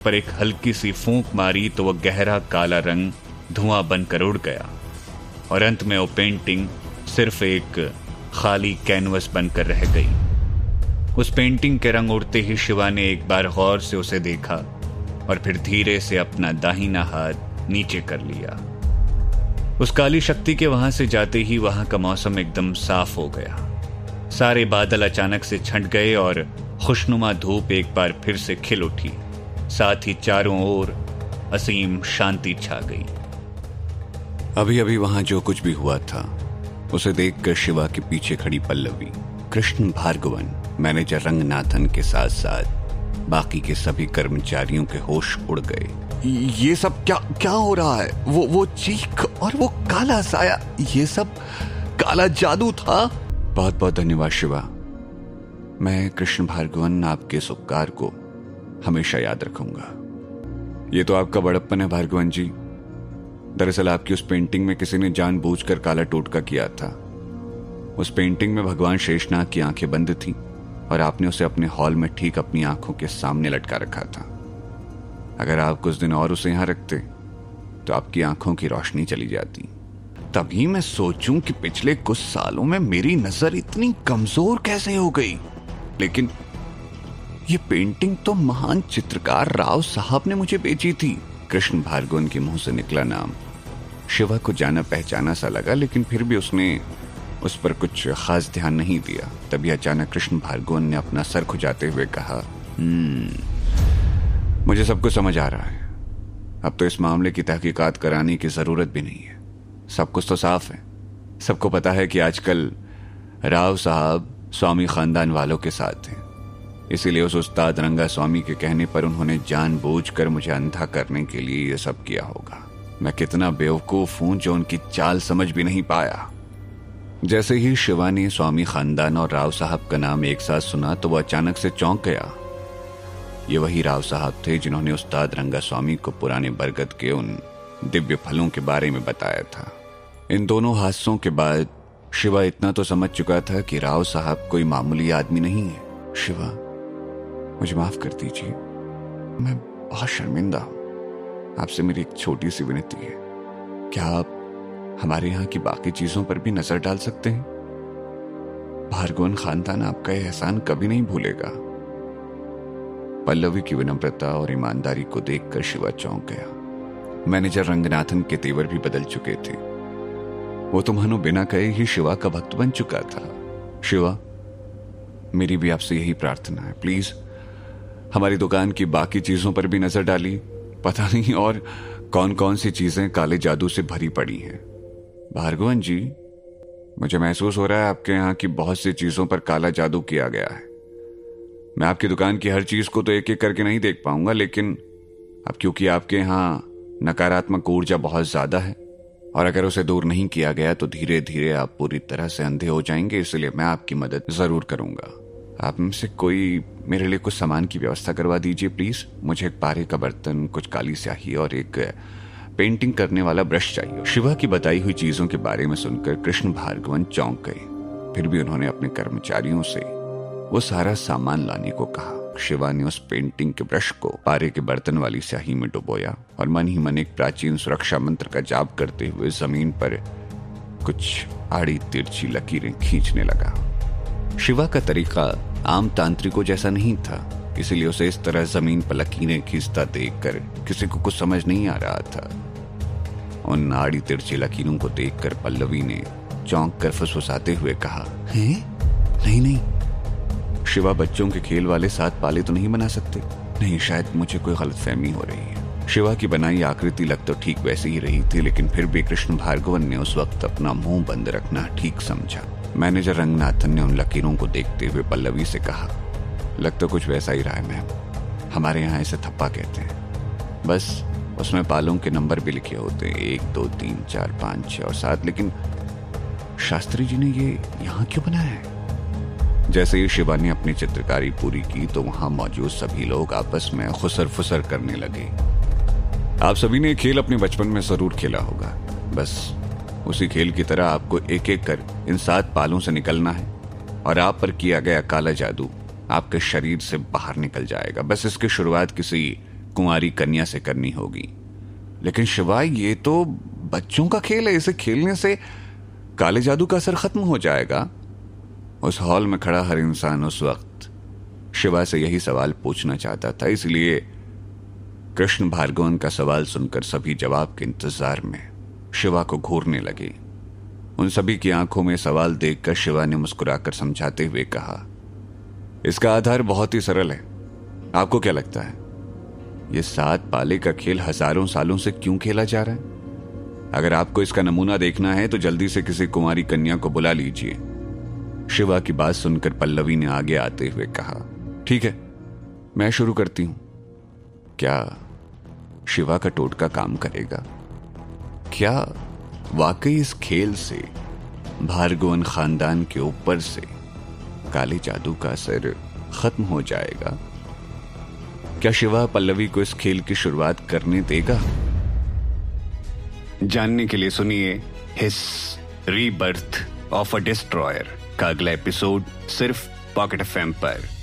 पर एक हल्की सी फूंक मारी तो वह गहरा काला रंग धुआं बनकर उड़ गया और अंत में वो पेंटिंग सिर्फ एक खाली कैनवस बनकर रह गई। उस पेंटिंग के रंग उड़ते ही शिवा ने एक बार गौर से उसे देखा और फिर धीरे से अपना दाहिना हाथ नीचे कर लिया। उस काली शक्ति के वहां से जाते ही वहां का मौसम एकदम साफ हो गया। सारे बादल अचानक से छंट गए और खुशनुमा धूप एक बार फिर से खिल उठी। साथ ही चारों ओर असीम शांति छा गई। अभी अभी वहां जो कुछ भी हुआ था उसे देखकर शिवा के पीछे खड़ी पल्लवी, कृष्ण भार्गवन, मैनेजर रंगनाथन के साथ साथ बाकी के सभी कर्मचारियों के होश उड़ गए। ये सब क्या हो रहा है? वो चीख और वो काला साया, ये सब काला जादू था। बहुत बहुत धन्यवाद शिवा। मैं कृष्ण भार्गवन आपके इस उपकार को हमेशा याद रखूंगा। ये तो आपका बड़प्पन है भार्गवन जी। दरअसल आपकी उस पेंटिंग में किसी ने जानबूझकर काला टोटका किया था। उस पेंटिंग में भगवान शेषनाग की आंखें बंद थीं और आपने उसे अपने हॉल में ठीक अपनी आंखों के सामने लटका रखा था। अगर आप कुछ दिन और उसे यहां रखते तो आपकी आंखों की रोशनी चली जाती। तभी मैं सोचूं कि पिछले कुछ सालों में मेरी नजर इतनी कमजोर कैसे हो गई। लेकिन ये पेंटिंग तो महान चित्रकार राव साहब ने मुझे बेची थी। कृष्ण भार्गवन के मुंह से निकला नाम शिवा को जाना पहचाना सा लगा, लेकिन फिर भी उसने उस पर कुछ खास ध्यान नहीं दिया। तभी अचानक कृष्ण भार्गवन ने अपना सर खुजाते हुए कहा, मुझे सब कुछ समझ आ रहा है। अब तो इस मामले की तहकीकात कराने की जरूरत भी नहीं है। सब कुछ तो साफ है। सबको पता है कि आजकल राव साहब स्वामी खानदान वालों के साथ हैं। इसीलिए उस उस्ताद रंगा स्वामी के कहने पर उन्होंने जानबूझकर मुझे अंधा करने के लिए यह सब किया होगा। मैं कितना बेवकूफ हूं जो उनकी चाल समझ भी नहीं पाया। जैसे ही शिवा ने स्वामी खानदान और राव साहब का नाम एक साथ सुना तो वह अचानक से चौंक गया। ये वही राव साहब थे जिन्होंने उस्ताद रंगा स्वामी को पुराने बरगद के उन दिव्य फलों के बारे में बताया था। इन दोनों हादसों के बाद शिवा इतना तो समझ चुका था कि राव साहब कोई मामूली आदमी नहीं है। शिवा, मुझे माफ कर दीजिए, मैं बहुत शर्मिंदा हूं। आपसे मेरी एक छोटी सी विनती है, क्या आप हमारे यहाँ की बाकी चीजों पर भी नजर डाल सकते हैं? भार्गवन खानदान आपका यह एहसान कभी नहीं भूलेगा। पल्लवी की विनम्रता और ईमानदारी को देखकर शिवा चौंक गया। मैनेजर रंगनाथन के तेवर भी बदल चुके थे। वो तो मानो बिना कहे ही शिवा का भक्त बन चुका था। शिवा, मेरी भी आपसे यही प्रार्थना है, प्लीज हमारी दुकान की बाकी चीजों पर भी नजर डालिए। पता नहीं और कौन कौन सी चीजें काले जादू से भरी पड़ी हैं। भार्गवन जी, मुझे महसूस हो रहा है आपके यहाँ की बहुत सी चीजों पर काला जादू किया गया है। मैं आपकी दुकान की हर चीज को तो एक एक करके नहीं देख पाऊंगा, लेकिन अब क्योंकि आपके यहाँ नकारात्मक ऊर्जा बहुत ज्यादा है और अगर उसे दूर नहीं किया गया तो धीरे धीरे आप पूरी तरह से अंधे हो जाएंगे। इसलिए मैं आपकी मदद जरूर करूंगा। आप में से कोई मेरे लिए कुछ सामान की व्यवस्था करवा दीजिए प्लीज। मुझे एक पारे का बर्तन, कुछ काली स्याही और एक पेंटिंग करने वाला ब्रश चाहिए। शिवा की बताई हुई चीजों के बारे में सुनकर कृष्ण भार्गवन चौंक गए। फिर भी उन्होंने अपने कर्मचारियों से वो सारा सामान लाने को कहा। शिवा ने उस पेंटिंग के ब्रश को पारे के बर्तन वाली स्याही में डुबोया और मन ही मन एक प्राचीन सुरक्षा मंत्र का जाप करते हुए जमीन पर कुछ आड़ी तिरछी लकीरें खींचने लगा। शिवा का तरीका आम तांत्रिकों जैसा नहीं था, इसलिए उसे इस तरह जमीन पर लकीरें खींचता देखकर किसी को कुछ समझ नहीं आ रहा था। उन आड़ी तिरछी लकीरों को देखकर पल्लवी ने चौंक कर फुसफुसाते हुए कहा, नहीं, शिवा, बच्चों के खेल वाले 7 पाले तो नहीं बना सकते? नहीं, शायद मुझे कोई गलतफहमी हो रही है। शिवा की बनाई आकृति लग तो ठीक वैसे ही रही थी, लेकिन फिर भी कृष्ण भार्गवन ने उस वक्त अपना मुंह बंद रखना ठीक समझा। मैनेजर रंगनाथन ने उन लकीरों को देखते हुए पल्लवी से कहा, लग तो कुछ वैसा ही रहा है मैम। हमारे यहाँ इसे थप्पा कहते हैं। बस उसमें पालों के नंबर भी लिखे होते हैं, 1 2 3 4 5 6 और 7। लेकिन शास्त्री जी ने ये यहाँ क्यों बनाया है? जैसे ही शिवा ने अपनी चित्रकारी पूरी की तो वहां मौजूद सभी लोग आपस में खुसर फुसर करने लगे। आप सभी ने खेल अपने बचपन में जरूर खेला होगा। बस उसी खेल की तरह आपको एक एक कर इन 7 पालों से निकलना है और आप पर किया गया काला जादू आपके शरीर से बाहर निकल जाएगा। बस इसकी शुरुआत किसी कुंवारी कन्या से करनी होगी। लेकिन शिवा, ये तो बच्चों का खेल है, इसे खेलने से काले जादू का असर खत्म हो जाएगा। उस हॉल में खड़ा हर इंसान उस वक्त शिवा से यही सवाल पूछना चाहता था, इसलिए कृष्ण भार्गवन का सवाल सुनकर सभी जवाब के इंतजार में शिवा को घूरने लगे। उन सभी की आंखों में सवाल देखकर शिवा ने मुस्कुराकर समझाते हुए कहा, इसका आधार बहुत ही सरल है। आपको क्या लगता है यह 7 पाले का खेल हजारों सालों से क्यों खेला जा रहा है? अगर आपको इसका नमूना देखना है तो जल्दी से किसी कुंवारी कन्या को बुला लीजिए। शिवा की बात सुनकर पल्लवी ने आगे आते हुए कहा, ठीक है, मैं शुरू करती हूं। क्या शिवा का टोटका काम करेगा? क्या वाकई इस खेल से भार्गवन खानदान के ऊपर से काले जादू का असर खत्म हो जाएगा? क्या शिवा पल्लवी को इस खेल की शुरुआत करने देगा? जानने के लिए सुनिए हिस रीबर्थ ऑफ अ डिस्ट्रॉयर का अगला एपिसोड सिर्फ पॉकेट एफएम पर।